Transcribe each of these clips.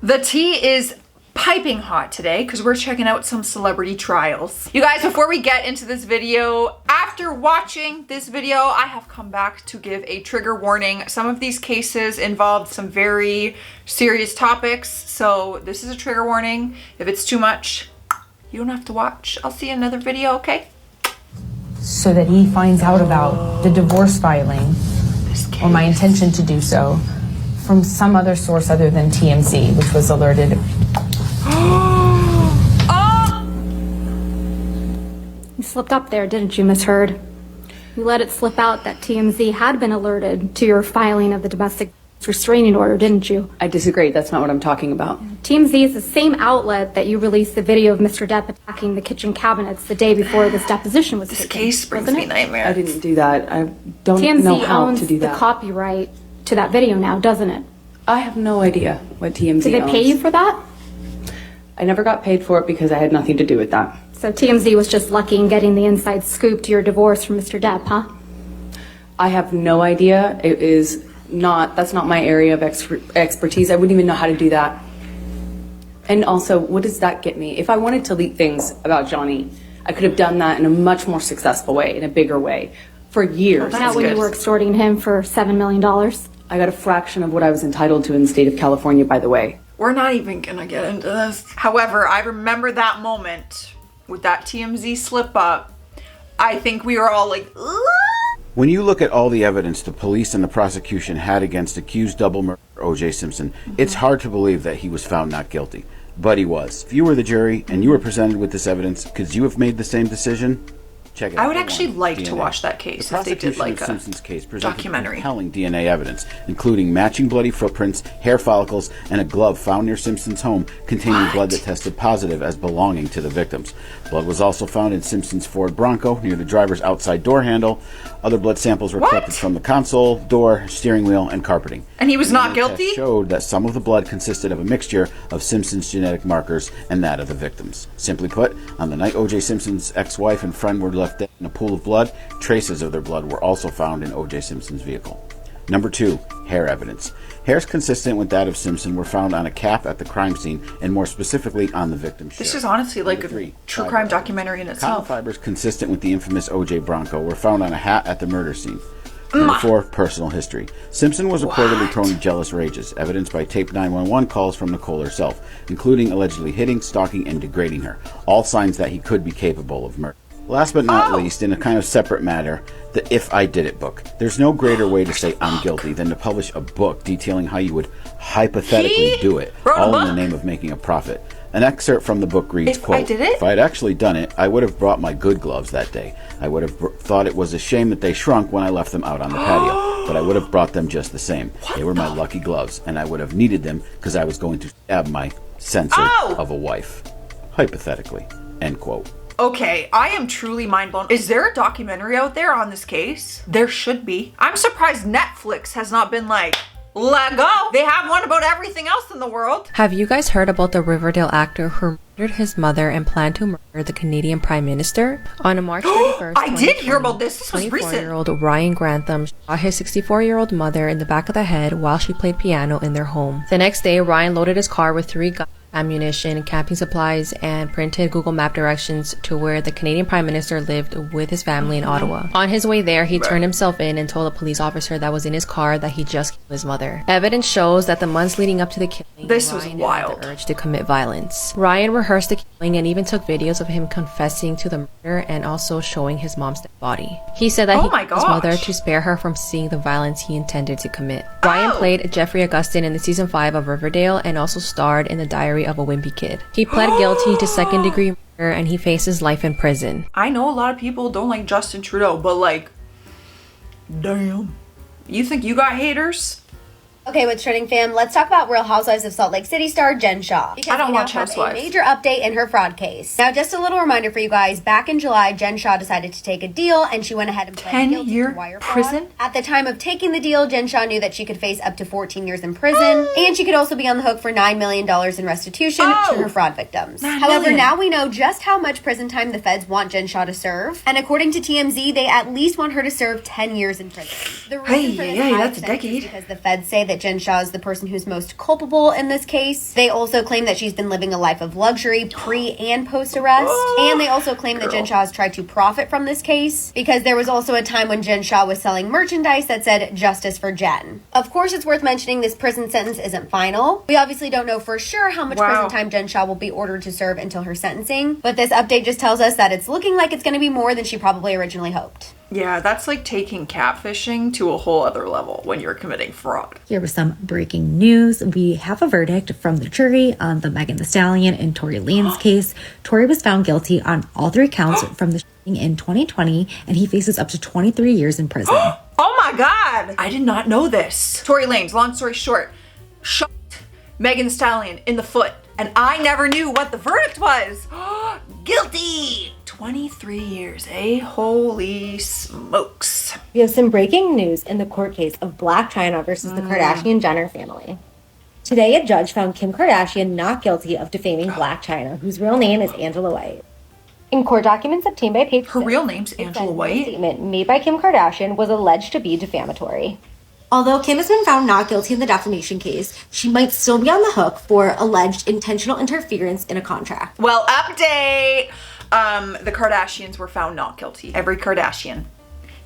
The tea is piping hot today because we're checking out some celebrity trials. You guys, before we get into this video, after watching this video, I have come back to give a trigger warning. Some of these cases involved some very serious topics, so this is a trigger warning. If it's too much, you don't have to watch. I'll see you in another video, okay? So that he finds out about the divorce filing, or my intention to do so, from some other source other than TMZ, which was alerted. You slipped up there, didn't you, Miss Heard? You let it slip out that TMZ had been alerted to your filing of the domestic restraining order, didn't you? I disagree. That's not what I'm talking about. TMZ is the same outlet that you released the video of Mr. Depp attacking the kitchen cabinets the day before this deposition was taken. This case brings me nightmares. I didn't do that. I don't TMZ know how owns to do that. the copyright to that video now, doesn't it? I have no idea what TMZ Did they owns. pay you for that? I never got paid for it because I had nothing to do with that. So TMZ was just lucky in getting the inside scoop to your divorce from Mr. Depp, huh? I have no idea. That's not my area of expertise. I wouldn't even know how to do that. And also, what does that get me? If I wanted to leak things about Johnny, I could have done that in a much more successful way, in a bigger way, for years. Not when you were extorting him for $7 million. I got a fraction of what I was entitled to in the state of California, by the way. We're not even gonna get into this. However, I remember that moment with that TMZ slip up. I think we were all like, ugh. When you look at all the evidence the police and the prosecution had against accused double murderer O.J. Simpson, it's hard to believe that he was found not guilty. But he was. If you were the jury and you were presented with this evidence, could you have made the same decision? Check it out. I would actually like to watch that case if they did like a Simpson's case presented documentary. Compelling DNA evidence, including matching bloody footprints, hair follicles, and a glove found near Simpson's home containing blood that tested positive as belonging to the victims. Blood was also found in Simpson's Ford Bronco near the driver's outside door handle. Other blood samples were collected from the console, door, steering wheel, and carpeting. And he was not guilty? Test showed that some of the blood consisted of a mixture of Simpson's genetic markers and that of the victims. Simply put, on the night O.J. Simpson's ex-wife and friend were left dead in a pool of blood, traces of their blood were also found in O.J. Simpson's vehicle. Number 2, hair evidence. Hairs consistent with that of Simpson were found on a cap at the crime scene, and more specifically on the victim's shirt. This is honestly like a true crime documentary in Cotton itself. fibers consistent with the infamous O.J. Bronco were found on a hat at the murder scene. Number 4, personal history. Simpson was reportedly prone to jealous rages, evidenced by taped 911 calls from Nicole herself, including allegedly hitting, stalking, and degrading her. All signs that he could be capable of murder. Last but not least, in a kind of separate matter, the If I Did It book. There's no greater way to say I'm guilty than to publish a book detailing how you would hypothetically do it, all in the name of making a profit. An excerpt from the book reads, quote, "If I had actually done it, I would have brought my good gloves that day. I would have thought it was a shame that they shrunk when I left them out on the patio, but I would have brought them just the same. They were my lucky gloves, and I would have needed them because I was going to stab my censor of a wife. Hypothetically." End quote. Okay, I am truly mind blown. Is there a documentary out there on this case? There should be. I'm surprised Netflix has not been like, let go. They have one about everything else in the world. Have you guys heard about the Riverdale actor who murdered his mother and planned to murder the Canadian Prime Minister? On March 31st, I did hear about this. This was recent. 24-year-old Ryan Grantham shot his 64-year-old mother in the back of the head while she played piano in their home. The next day, Ryan loaded his car with 3 guns, ammunition, camping supplies, and printed Google Map directions to where the Canadian Prime Minister lived with his family in Ottawa. On his way there, he turned himself in and told a police officer that was in his car that he just killed his mother. Evidence shows that the months leading up to the killing, this was Ryan wild. had the urge to commit violence. Ryan rehearsed the killing and even took videos of him confessing to the murder and also showing his mom's dead body. He said that he killed his mother to spare her from seeing the violence he intended to commit. Ryan played Jeffrey Augustine in the season 5 of Riverdale and also starred in The Diary of a Wimpy Kid. He pled guilty to second-degree murder and he faces life in prison. I know a lot of people don't like Justin Trudeau, but like, damn. You think you got haters? Okay, what's trending, fam? Let's talk about Real Housewives of Salt Lake City star Jen Shah. Because I don't we now watch have Housewives. a major update in her fraud case. Now, just a little reminder for you guys. Back in July, Jen Shah decided to take a deal, and she went ahead and pled guilty to wire fraud. prison? At the time of taking the deal, Jen Shah knew that she could face up to 14 years in prison, and she could also be on the hook for $9 million in restitution to her fraud victims. However, now we know just how much prison time the feds want Jen Shah to serve, and according to TMZ, they at least want her to serve 10 years in prison. The reason for this high that's a sentence is decade. because the feds say that that Jen Shah is the person who's most culpable in this case. They also claim that she's been living a life of luxury pre and post arrest. And they also claim that Jen Shah has tried to profit from this case because there was also a time when Jen Shah was selling merchandise that said "Justice for Jen." Of course, it's worth mentioning this prison sentence isn't final. We obviously don't know for sure how much prison time Jen Shah will be ordered to serve until her sentencing, but this update just tells us that it's looking like it's going to be more than she probably originally hoped. Yeah, that's like taking catfishing to a whole other level when you're committing fraud. Here was some breaking news. We have a verdict from the jury on the Megan Thee Stallion and Tory Lanez case. Tory was found guilty on all 3 counts from the shooting in 2020, and he faces up to 23 years in prison. Oh my God! I did not know this. Tory Lanez, long story short, shot Megan Thee Stallion in the foot, and I never knew what the verdict was. Guilty! 23 years, eh? Holy smokes. We have some breaking news in the court case of Blac Chyna versus the Kardashian-Jenner family. Today, a judge found Kim Kardashian not guilty of defaming Blac Chyna, whose real name is Angela White. In court documents obtained by Page Her real name's Angela White? A statement made by Kim Kardashian was alleged to be defamatory. Although Kim has been found not guilty in the defamation case, she might still be on the hook for alleged intentional interference in a contract. Well, update! The Kardashians were found not guilty. Every Kardashian.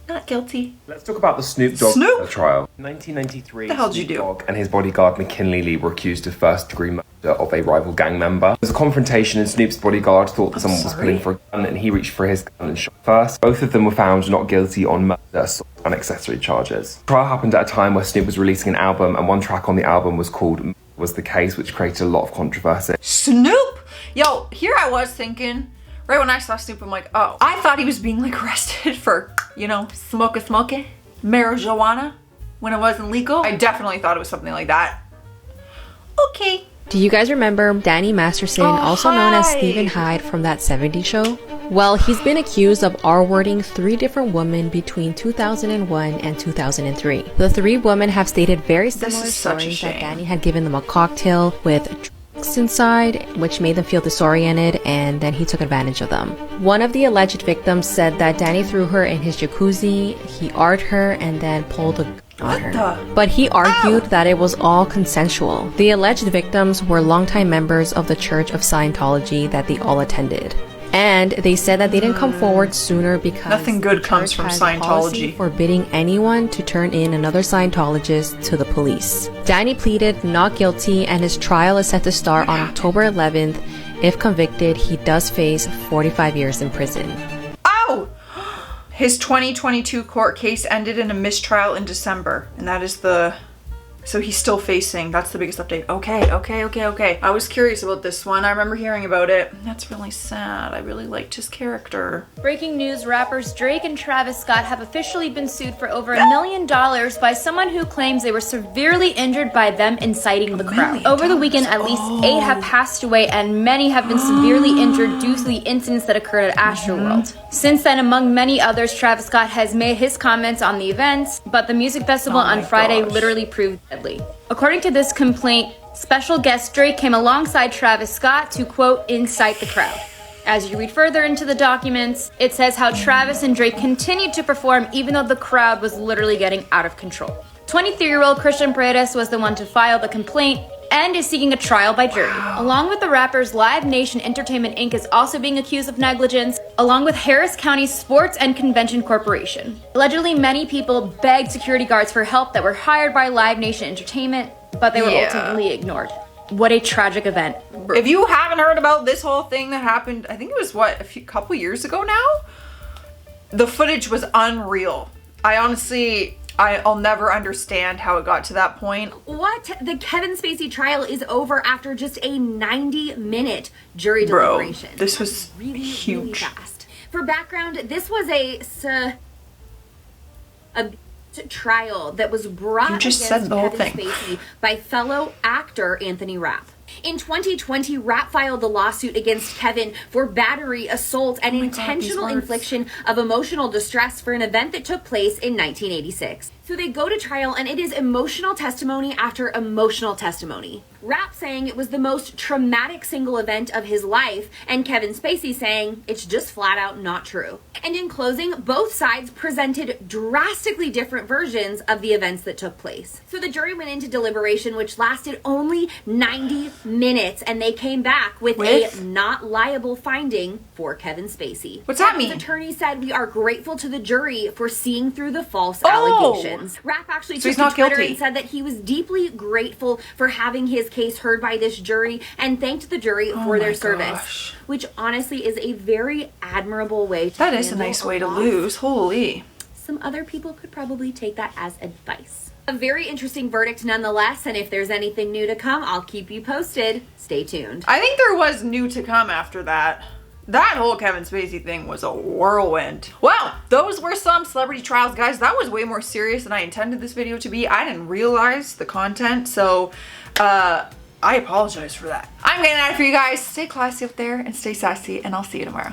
Not guilty. Let's talk about the Snoop Dogg trial. In 1993, the hell did you do? Dogg and his bodyguard McKinley Lee were accused of first-degree murder of a rival gang member. There was a confrontation and Snoop's bodyguard thought that someone was pulling for a gun and he reached for his gun and shot first. Both of them were found not guilty on murder, assault and accessory charges. The trial happened at a time where Snoop was releasing an album and one track on the album was called Was the Case, which created a lot of controversy. Snoop? Yo, here I was thinking, right when I saw Snoop, I'm like, oh, I thought he was being like arrested for, you know, smoking marijuana when it wasn't legal. I definitely thought it was something like that. Okay. Do you guys remember Danny Masterson, also known as Stephen Hyde from That 70s Show? Well, he's been accused of R-wording 3 different women between 2001 and 2003. The 3 women have stated very similar stories that Danny had given them a cocktail with drugs inside, which made them feel disoriented, and then he took advantage of them. One of the alleged victims said that Danny threw her in his jacuzzi, he R'd her, and then pulled a gun on her. But he argued that it was all consensual. The alleged victims were longtime members of the Church of Scientology that they all attended. And they said that they didn't come forward sooner because nothing good comes from Scientology, forbidding anyone to turn in another Scientologist to the police. Danny pleaded not guilty, and his trial is set to start on October 11th. If convicted, he does face 45 years in prison. Oh! His 2022 court case ended in a mistrial in December, and that is the... So he's still facing, that's the biggest update. Okay. I was curious about this one. I remember hearing about it. That's really sad. I really liked his character. Breaking news, rappers Drake and Travis Scott have officially been sued for over $1 million by someone who claims they were severely injured by them inciting the crowd. Over the weekend, at least 8 have passed away and many have been severely injured due to the incidents that occurred at Astroworld. Since then, among many others, Travis Scott has made his comments on the events, but the music festival on Friday literally proved deadly. According to this complaint, special guest Drake came alongside Travis Scott to, quote, incite the crowd. As you read further into the documents, it says how Travis and Drake continued to perform even though the crowd was literally getting out of control. 23-year-old Christian Paredes was the one to file the complaint and is seeking a trial by jury. Along with the rappers, Live Nation Entertainment Inc. is also being accused of negligence, along with Harris County Sports and Convention Corporation. Allegedly, many people begged security guards for help that were hired by Live Nation Entertainment, but they were ultimately ignored. What a tragic event. If you haven't heard about this whole thing that happened, I think it was, what, couple years ago now? The footage was unreal. I'll never understand how it got to that point. What? The Kevin Spacey trial is over after just a 90-minute jury deliberation. Bro, this was really huge. Fast. For background, this was a trial that was brought against Kevin Spacey by fellow actor Anthony Rapp. In 2020, Rapp filed the lawsuit against Kevin for battery, assault, and intentional infliction of emotional distress for an event that took place in 1986. So they go to trial and it is emotional testimony after emotional testimony. Rapp saying it was the most traumatic single event of his life, and Kevin Spacey saying it's just flat out not true. And in closing, both sides presented drastically different versions of the events that took place. So the jury went into deliberation, which lasted only 90 minutes, and they came back with a not liable finding for Kevin Spacey. What's that mean? His attorney said, "We are grateful to the jury for seeing through the false allegations." Rapp actually took to Twitter and said that he was deeply grateful for having his case heard by this jury and thanked the jury for their service, which honestly is a very admirable way to That is a nice way to lose. Holy. Some other people could probably take that as advice. A very interesting verdict nonetheless, and if there's anything new to come, I'll keep you posted. Stay tuned. I think there was new to come after that. That whole Kevin Spacey thing was a whirlwind. Well, those were some celebrity trials, guys. That was way more serious than I intended this video to be. I didn't realize the content, so I apologize for that. I'm getting out of here, you guys. Stay classy up there and stay sassy, and I'll see you tomorrow.